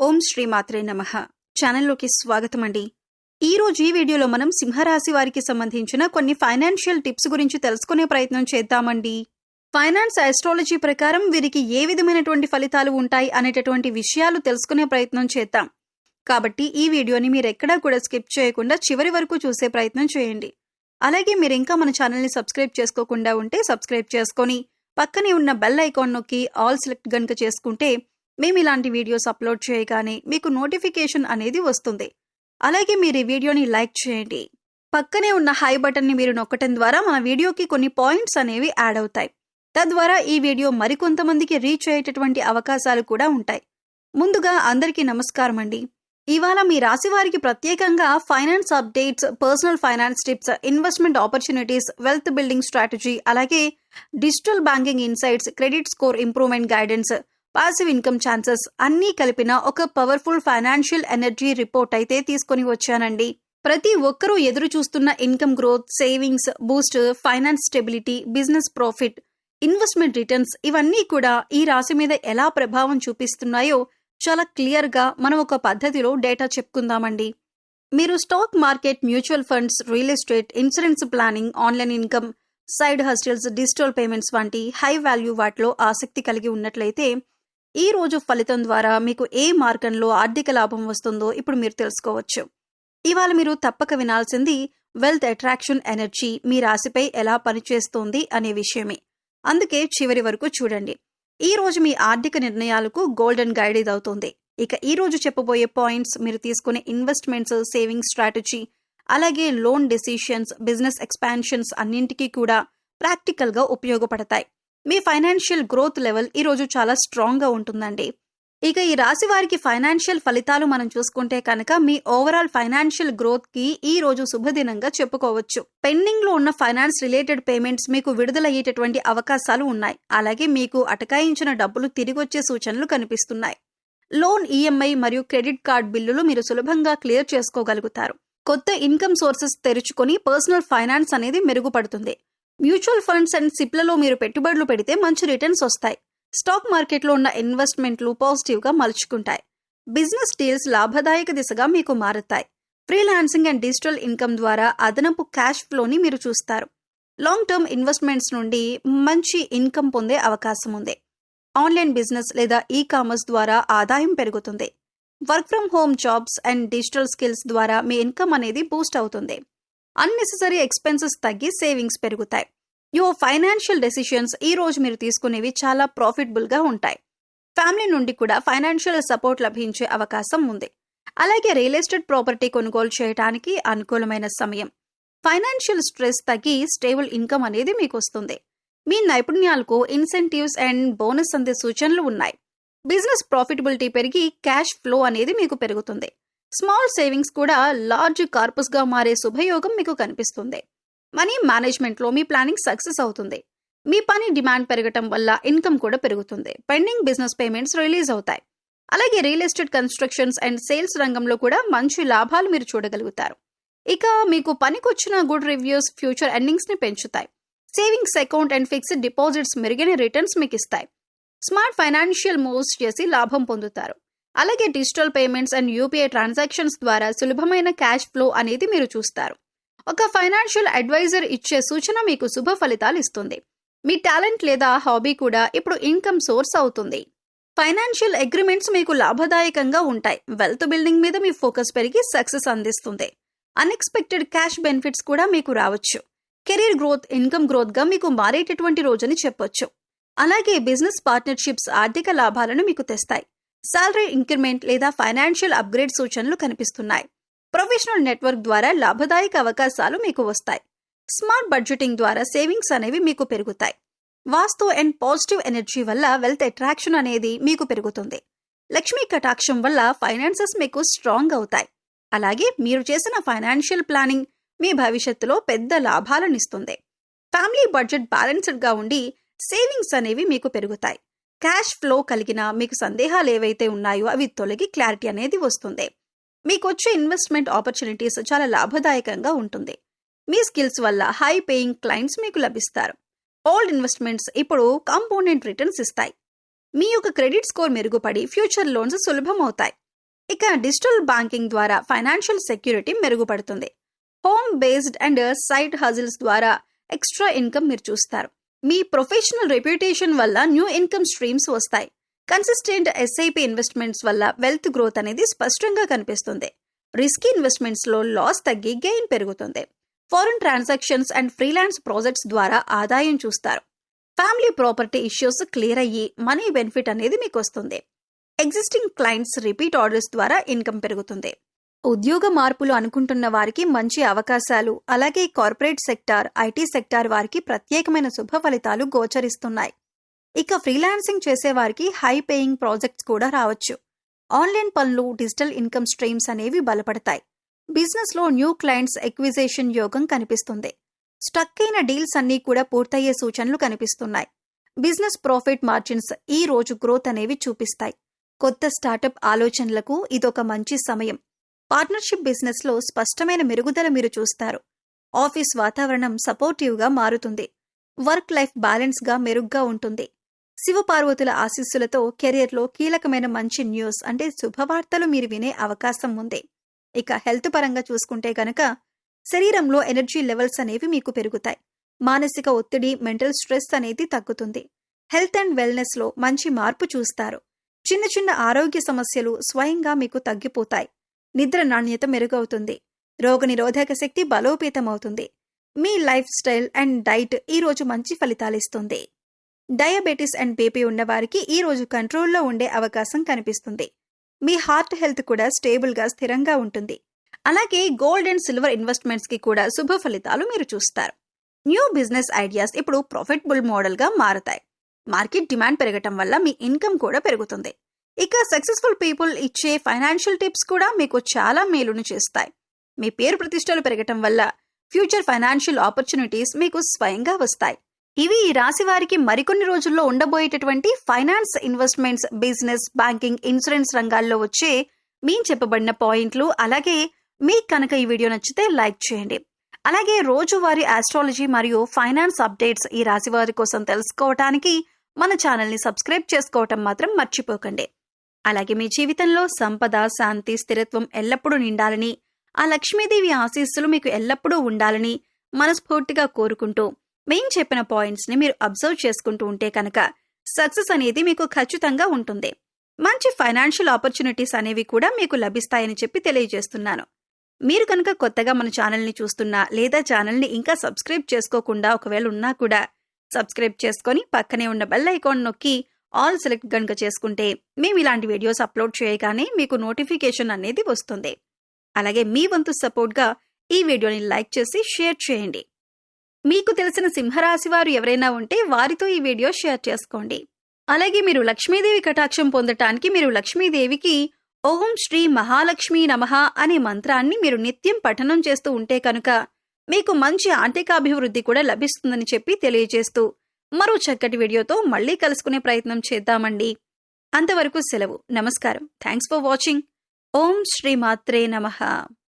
ఓం శ్రీ మాత్రే నమః. ఛానల్లోకి స్వాగతం అండి. ఈ రోజు ఈ వీడియోలో మనం సింహరాశి వారికి సంబంధించిన కొన్ని ఫైనాన్షియల్ టిప్స్ గురించి తెలుసుకునే ప్రయత్నం చేద్దామండి. ఫైనాన్స్ ఆస్ట్రాలజీ ప్రకారం వీరికి ఏ విధమైనటువంటి ఫలితాలు ఉంటాయి అనేటటువంటి విషయాలు తెలుసుకునే ప్రయత్నం చేద్దాం. కాబట్టి ఈ వీడియోని మీరు ఎక్కడా కూడా స్కిప్ చేయకుండా చివరి వరకు చూసే ప్రయత్నం చేయండి. అలాగే మీరు ఇంకా మన ఛానల్ని సబ్స్క్రైబ్ చేసుకోకుండా ఉంటే సబ్స్క్రైబ్ చేసుకొని పక్కనే ఉన్న బెల్ ఐకాన్ నొక్కి ఆల్ సెలెక్ట్ గనుక చేసుకుంటే మేము ఇలాంటి వీడియోస్ అప్లోడ్ చేయగానే మీకు నోటిఫికేషన్ అనేది వస్తుంది. అలాగే మీరు ఈ వీడియోని లైక్ చేయండి. పక్కనే ఉన్న హై బటన్ని మీరు నొక్కటం ద్వారా మన వీడియోకి కొన్ని పాయింట్స్ అనేవి యాడ్ అవుతాయి. తద్వారా ఈ వీడియో మరికొంతమందికి రీచ్ అయ్యేటటువంటి అవకాశాలు కూడా ఉంటాయి. ముందుగా అందరికీ నమస్కారం అండి. ఇవాళ మీ రాశి వారికి ప్రత్యేకంగా finance updates, personal finance tips, investment opportunities, wealth building strategy, అలాగే digital banking insights, credit score improvement guidance, passive income chances అన్నీ కలిపిన ఒక పవర్ఫుల్ ఫైనాన్షియల్ ఎనర్జీ రిపోర్ట్ అయితే తీసుకొని వచ్చానండి. ప్రతి ఒక్కరూ ఎదురు చూస్తున్న income growth, savings Boost, finance stability, business profit, investment returns ఇవన్నీ కూడా ఈ రాశి మీద ఎలా ప్రభావం చూపిస్తున్నాయో చాలా క్లియర్ గా మనం ఒక పద్ధతిలో డేటా చెప్పుకుందామండి. మీరు stock market, mutual funds, real estate, insurance planning, online income, side hustles, digital payments వంటి హై వాల్యూ వాటిలో ఆసక్తి కలిగి ఉన్నట్లయితే ఈ రోజు ఫలితం ద్వారా మీకు ఏ మార్గంలో ఆర్థిక లాభం వస్తుందో ఇప్పుడు మీరు తెలుసుకోవచ్చు. ఇవాళ మీరు తప్పక వినాల్సింది వెల్త్ అట్రాక్షన్ ఎనర్జీ మీ రాశిపై ఎలా పనిచేస్తోంది అనే విషయమే. అందుకే చివరి వరకు చూడండి. ఈ రోజు మీ ఆర్థిక నిర్ణయాలకు గోల్డెన్ గైడ్ ఇదవుతుంది. ఇక ఈ రోజు చెప్పబోయే పాయింట్స్ మీరు తీసుకునే ఇన్వెస్ట్మెంట్స్, సేవింగ్స్ స్ట్రాటజీ, అలాగే లోన్ డెసిషన్స్, బిజినెస్ ఎక్స్పాన్షన్స్ అన్నింటికీ కూడా ప్రాక్టికల్ గా ఉపయోగపడతాయి. మీ ఫైనాన్షియల్ గ్రోత్ లెవెల్ ఈ రోజు చాలా స్ట్రాంగ్ గా ఉంటుందండి. ఇక ఈ రాశి వారికి ఫైనాన్షియల్ ఫలితాలు మనం చూసుకుంటే కనుక మీ ఓవరాల్ ఫైనాన్షియల్ గ్రోత్ కి ఈ రోజు శుభదినంగా చెప్పుకోవచ్చు. పెండింగ్ లో ఉన్న ఫైనాన్స్ రిలేటెడ్ పేమెంట్స్ మీకు విడుదలయ్యేటటువంటి అవకాశాలు ఉన్నాయి. అలాగే మీకు అటకాయించిన డబ్బులు తిరిగొచ్చే సూచనలు కనిపిస్తున్నాయి. లోన్, ఈఎంఐ మరియు క్రెడిట్ కార్డ్ బిల్లులు మీరు సులభంగా క్లియర్ చేసుకోగలుగుతారు. కొత్త ఇన్కమ్ సోర్సెస్ తెరుచుకొని పర్సనల్ ఫైనాన్స్ అనేది మెరుగుపడుతుంది. మ్యూచువల్ ఫండ్స్ అండ్ సిప్లలో మీరు పెట్టుబడులు పెడితే మంచి రిటర్న్స్ వస్తాయి. స్టాక్ మార్కెట్లో ఉన్న ఇన్వెస్ట్మెంట్లు పాజిటివ్ గా మలుచుకుంటాయి. బిజినెస్ డీల్స్ లాభదాయక దిశగా మీకు మారుతాయి. ఫ్రీలాన్సింగ్ అండ్ డిజిటల్ ఇన్కమ్ ద్వారా అదనపు క్యాష్ ఫ్లోని మీరు చూస్తారు. లాంగ్ టర్మ్ ఇన్వెస్ట్మెంట్స్ నుండి మంచి ఇన్కమ్ పొందే అవకాశం ఉంది. ఆన్లైన్ బిజినెస్ లేదా ఈ కామర్స్ ద్వారా ఆదాయం పెరుగుతుంది. Work from home jobs and digital skills ద్వారా మీ ఇన్కమ్ అనేది బూస్ట్ అవుతుంది. అన్నెసెసరీ ఎక్స్పెన్సెస్ తగ్గి సేవింగ్స్ పెరుగుతాయి. యువర్ ఫైనాన్షియల్ డెసిషన్స్ ఈ రోజు మీరు తీసుకునేవి చాలా ప్రాఫిటబుల్ గా ఉంటాయి. ఫ్యామిలీ నుండి కూడా ఫైనాన్షియల్ సపోర్ట్ లభించే అవకాశం ఉంది. అలాగే రియల్ ఎస్టేట్ ప్రాపర్టీ కొనుగోలు చేయడానికి అనుకూలమైన సమయం. ఫైనాన్షియల్ స్ట్రెస్ తగ్గి స్టేబుల్ ఇన్కమ్ అనేది మీకు వస్తుంది. మీ నైపుణ్యాలకు ఇన్సెంటివ్స్ అండ్ బోనస్ అందే సూచనలు ఉన్నాయి. బిజినెస్ ప్రాఫిటబిలిటీ పెరిగి క్యాష్ ఫ్లో అనేది మీకు పెరుగుతుంది. స్మాల్ సేవింగ్స్ కూడా లార్జ్ కార్పస్ గా మారే శుభయోగం మీకు కనిపిస్తుంది. మనీ మేనేజ్మెంట్ లో మీ ప్లానింగ్ సక్సెస్ అవుతుంది. మీ పని డిమాండ్ పెరగటం వల్ల ఇన్కమ్ కూడా పెరుగుతుంది. పెండింగ్ బిజినెస్ పేమెంట్స్ రిలీజ్ అవుతాయి. అలాగే real estate, constructions and sales రంగంలో కూడా మంచి లాభాలు మీరు చూడగలుగుతారు. ఇక మీకు పనికొచ్చిన గుడ్ రివ్యూస్ ఫ్యూచర్ ఎర్నింగ్స్ ని పెంచుతాయి. Savings account and fixed deposits మెరుగైన రిటర్న్స్ మీకు ఇస్తాయి. స్మార్ట్ ఫైనాన్షియల్ మూవ్స్ చేసి లాభం పొందుతారు. అలాగే digital payments and UPI transactions ద్వారా సులభమైన క్యాష్ ఫ్లో అనేది మీరు చూస్తారు. ఒక ఫైనాన్షియల్ అడ్వైజర్ ఇచ్చే సూచన మీకు శుభ ఫలితాలు ఇస్తుంది. మీ టాలెంట్ లేదా హాబీ కూడా ఇప్పుడు ఇన్కమ్ సోర్స్ అవుతుంది. ఫైనాన్షియల్ అగ్రిమెంట్స్ మీకు లాభదాయకంగా ఉంటాయి. వెల్త్ బిల్డింగ్ మీద మీ ఫోకస్ పెరిగి సక్సెస్ అందిస్తుంది. అన్ఎక్స్పెక్టెడ్ క్యాష్ బెనిఫిట్స్ కూడా మీకు రావచ్చు. కెరీర్ గ్రోత్, ఇన్కమ్ గ్రోత్ గా మీకు మారేటటువంటి రోజని చెప్పొచ్చు. అలాగే బిజినెస్ పార్ట్నర్షిప్స్ ఆర్థిక లాభాలను మీకు తెస్తాయి. సాలరీ ఇంక్రిమెంట్ లేదా ఫైనాన్షియల్ అప్గ్రేడ్ సూచనలు కనిపిస్తున్నాయి. ప్రొఫెషనల్ నెట్వర్క్ ద్వారా లాభదాయక అవకాశాలు మీకు వస్తాయి. స్మార్ట్ బడ్జెటింగ్ ద్వారా సేవింగ్స్ అనేవి మీకు పెరుగుతాయి. వాస్తు అండ్ పాజిటివ్ ఎనర్జీ వల్ల వెల్త్ అట్రాక్షన్ అనేది మీకు పెరుగుతుంది. లక్ష్మీ కటాక్షం వల్ల ఫైనాన్సెస్ మీకు స్ట్రాంగ్ అవుతాయి. అలాగే మీరు చేసిన ఫైనాన్షియల్ ప్లానింగ్ మీ భవిష్యత్తులో పెద్ద లాభాలనిస్తుంది. ఫ్యామిలీ బడ్జెట్ బ్యాలెన్స్డ్ గా ఉండి సేవింగ్స్ అనేవి మీకు పెరుగుతాయి. క్యాష్ ఫ్లో కలిగిన మీకు సందేహాలు ఏవైతే ఉన్నాయో అవి తొలగి క్లారిటీ అనేది వస్తుంది. మీకు వచ్చే ఇన్వెస్ట్మెంట్ ఆపర్చునిటీస్ చాలా లాభదాయకంగా ఉంటుంది. మీ స్కిల్స్ వల్ల హై పేయింగ్ క్లయింట్స్ మీకు లభిస్తారు. ఓల్డ్ ఇన్వెస్ట్మెంట్స్ ఇప్పుడు కాంపౌండెంట్ రిటర్న్స్ ఇస్తాయి. మీ యొక్క క్రెడిట్ స్కోర్ మెరుగుపడి ఫ్యూచర్ లోన్స్ సులభం అవుతాయి. ఇక డిజిటల్ బ్యాంకింగ్ ద్వారా ఫైనాన్షియల్ సెక్యూరిటీ మెరుగుపడుతుంది. Home based and side hustles ద్వారా ఎక్స్ట్రా ఇన్కమ్ మీరు చూస్తారు. మీ ప్రొఫెషనల్ రెప్యుటేషన్ వల్ల న్యూ ఇన్కమ్ స్ట్రీమ్స్ వస్తాయి. కన్సిస్టెంట్ ఎస్ఐపి ఇన్వెస్ట్మెంట్స్ వల్ల వెల్త్ గ్రోత్ అనేది స్పష్టంగా కనిపిస్తుంది. రిస్కీ ఇన్వెస్ట్మెంట్స్ లో లాస్ తగ్గి గెయిన్ పెరుగుతుంది. Foreign transactions and freelance projects ద్వారా ఆదాయం చూస్తారు. ఫ్యామిలీ ప్రాపర్టీ ఇష్యూస్ క్లియర్ అయ్యి మనీ బెనిఫిట్ అనేది మీకు వస్తుంది. ఎగ్జిస్టింగ్ క్లయింట్స్ రిపీట్ ఆర్డర్స్ ద్వారా ఇన్కమ్ పెరుగుతుంది. ఉద్యోగ మార్పులు అనుకుంటున్న వారికి మంచి అవకాశాలు, అలాగే కార్పొరేట్ సెక్టార్, ఐటీ సెక్టార్ వారికి ప్రత్యేకమైన శుభ ఫలితాలు గోచరిస్తున్నాయి. ఇక ఫ్రీలాన్సింగ్ చేసేవారికి హై పేయింగ్ ప్రాజెక్ట్స్ కూడా రావచ్చు. ఆన్లైన్ పనులు, డిజిటల్ ఇన్కమ్ స్ట్రీమ్స్ అనేవి బలపడతాయి. బిజినెస్ లో న్యూ క్లయింట్స్ ఎక్విజిషన్ యోగం కనిపిస్తుంది. స్టక్ అయిన డీల్స్ అన్నీ కూడా పూర్తయ్యే సూచనలు కనిపిస్తున్నాయి. బిజినెస్ ప్రాఫిట్ మార్జిన్స్ ఈ రోజు గ్రోత్ అనేవి చూపిస్తాయి. కొత్త స్టార్టప్ ఆలోచనలకు ఇదొక మంచి సమయం. పార్ట్నర్షిప్ బిజినెస్ లో స్పష్టమైన మెరుగుదల మీరు చూస్తారు. ఆఫీస్ వాతావరణం సపోర్టివ్ గా మారుతుంది. వర్క్ లైఫ్ బ్యాలెన్స్ గా మెరుగ్గా ఉంటుంది. శివపార్వతుల ఆశీస్సులతో కెరియర్ లో కీలకమైన మంచి న్యూస్ అంటే శుభవార్తలు మీరు వినే అవకాశం ఉంది. ఇక హెల్త్ పరంగా చూసుకుంటే గనక శరీరంలో ఎనర్జీ లెవెల్స్ అనేవి మీకు పెరుగుతాయి. మానసిక ఒత్తిడి, మెంటల్ స్ట్రెస్ అనేది తగ్గుతుంది. హెల్త్ అండ్ వెల్నెస్ లో మంచి మార్పు చూస్తారు. చిన్న చిన్న ఆరోగ్య సమస్యలు స్వయంగా మీకు తగ్గిపోతాయి. నిద్ర నాణ్యత మెరుగవుతుంది. రోగనిరోధక శక్తి బలోపేతమవుతుంది. మీ లైఫ్ స్టైల్ అండ్ డైట్ ఈ రోజు మంచి ఫలితాలిస్తుంది. డయాబెటిస్ అండ్ బీపీ ఉన్నవారికి ఈ రోజు కంట్రోల్లో ఉండే అవకాశం కనిపిస్తుంది. మీ హార్ట్ హెల్త్ కూడా స్టేబుల్ గా స్థిరంగా ఉంటుంది. అలాగే గోల్డ్ అండ్ సిల్వర్ ఇన్వెస్ట్మెంట్స్ కి కూడా శుభ ఫలితాలు మీరు చూస్తారు. న్యూ బిజినెస్ ఐడియాస్ ఇప్పుడు ప్రాఫిటబుల్ మోడల్ గా మారుతాయి. మార్కెట్ డిమాండ్ పెరగటం వల్ల మీ ఇన్కమ్ కూడా పెరుగుతుంది. ఇక సక్సెస్ఫుల్ పీపుల్ ఇచ్చే ఫైనాన్షియల్ టిప్స్ కూడా మీకు చాలా మేలును చేస్తాయి. మీ పేరు ప్రతిష్టలు పెరగటం వల్ల ఫ్యూచర్ ఫైనాన్షియల్ ఆపర్చునిటీస్ మీకు స్వయంగా వస్తాయి. ఇవి ఈ రాశి వారికి మరికొన్ని రోజుల్లో ఉండబోయేటటువంటి finance, investments, business, banking, insurance రంగాల్లో వచ్చే మేము చెప్పబడిన పాయింట్లు. అలాగే మీకు కనుక ఈ వీడియో నచ్చితే లైక్ చేయండి. అలాగే రోజువారీ ఆస్ట్రాలజీ మరియు ఫైనాన్స్ అప్డేట్స్ ఈ రాశి వారి కోసం తెలుసుకోవటానికి మన ఛానల్ని సబ్స్క్రైబ్ చేసుకోవటం మాత్రం మర్చిపోకండి. అలాగే మీ జీవితంలో సంపద, శాంతి, స్థిరత్వం ఎల్లప్పుడూ నిండాలని, ఆ లక్ష్మీదేవి ఆశీస్సులు మీకు ఎల్లప్పుడూ ఉండాలని మనస్ఫూర్తిగా కోరుకుంటూ మేం చెప్పిన పాయింట్స్ ని మీరు అబ్జర్వ్ చేసుకుంటూ ఉంటే కనుక సక్సెస్ అనేది మీకు ఖచ్చితంగా ఉంటుంది. మంచి ఫైనాన్షియల్ ఆపర్చునిటీస్ అనేవి కూడా మీకు లభిస్తాయని చెప్పి తెలియజేస్తున్నాను. మీరు కనుక కొత్తగా మన ఛానల్ని చూస్తున్నా లేదా ఛానల్ని ఇంకా సబ్స్క్రైబ్ చేసుకోకుండా ఒకవేళ ఉన్నా కూడా సబ్స్క్రైబ్ చేసుకొని పక్కనే ఉన్న బెల్ ఐకాన్ నొక్కి ఆల్ సెలెక్ట్ గనుక చేసుకుంటే మేము ఇలాంటి వీడియోస్ అప్లోడ్ చేయగానే మీకు నోటిఫికేషన్ అనేది వస్తుంది. అలాగే మీ వంతు సపోర్ట్గా ఈ వీడియోని లైక్ చేసి షేర్ చేయండి. మీకు తెలిసిన సింహరాశి వారు ఎవరైనా ఉంటే వారితో ఈ వీడియో షేర్ చేసుకోండి. అలాగే మీరు లక్ష్మీదేవి కటాక్షం పొందటానికి మీరు లక్ష్మీదేవికి ఓం శ్రీ మహాలక్ష్మీ నమః అనే మంత్రాన్ని మీరు నిత్యం పఠనం చేస్తూ ఉంటే కనుక మీకు మంచి ఆర్థికాభివృద్ధి కూడా లభిస్తుందని చెప్పి తెలియజేస్తూ మరో చక్కటి వీడియోతో మళ్ళీ కలుసుకునే ప్రయత్నం చేద్దామండి. అంతవరకు సెలవు. నమస్కారం. Thanks for watching. Om Shri Matre నమః.